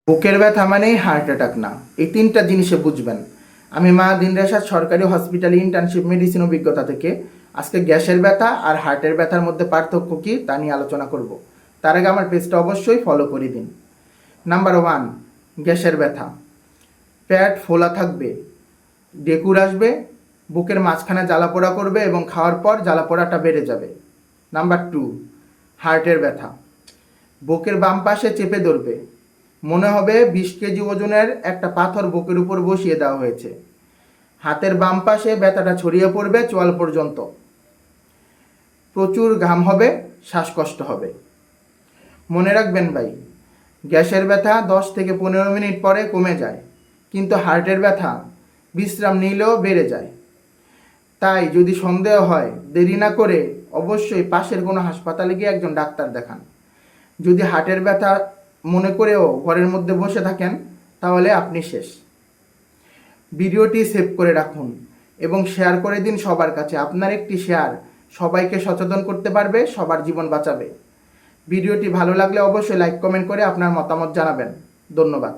বুকের ব্যথা মানেই হার্ট অ্যাটাক না, এই তিনটা জিনিসে বুঝবেন। আমি মা দিন রেশাদ সরকারি হসপিটালে ইন্টার্নশিপ মেডিসিন অভিজ্ঞতা থেকে আজকে গ্যাসের ব্যথা আর হার্টের ব্যথার মধ্যে পার্থক্য কী তা নিয়ে আলোচনা করব। তার আগে আমার পেজটা অবশ্যই ফলো করে দিন। নাম্বার 1, গ্যাসের ব্যথা। পেট ফোলা থাকবে, ডেকুর আসবে, বুকের মাঝখানে জ্বালাপোড়া করবে এবং খাওয়ার পর জ্বালাপোড়াটা বেড়ে যাবে। নাম্বার 2, হার্টের ব্যথা। বুকের বাম পাশে চেপে ধরবে, মনে হবে 20 কেজি ওজনের একটা পাথর বুকের উপর বসিয়ে দেওয়া হয়েছে। হাতের বাম পাশে ব্যথাটা ছড়িয়ে পড়বে চোয়াল পর্যন্ত। প্রচুর ঘাম হবে, শ্বাসকষ্ট হবে। মনে রাখবেন ভাই, গ্যাসের ব্যথা 10 থেকে 15 মিনিট পরে কমে যায়, কিন্তু হার্টের ব্যথা বিশ্রাম নিলেও বেড়ে যায়। তাই যদি সন্দেহ হয়, দেরি না করে অবশ্যই পাশের কোনো হাসপাতালে গিয়ে একজন ডাক্তার দেখান। যদি হার্টের ব্যথা মনে করেও ঘরের মধ্যে বসে থাকেন, তাহলে আপনি শেষ। ভিডিওটি সেভ করে রাখুন এবং শেয়ার করে দিন সবার কাছে। আপনার একটি শেয়ার সবাইকে সচেতন করতে পারবে, সবার জীবন বাঁচাবে। ভিডিওটি ভালো লাগলে অবশ্যই লাইক কমেন্ট করে আপনার মতামত জানাবেন। ধন্যবাদ।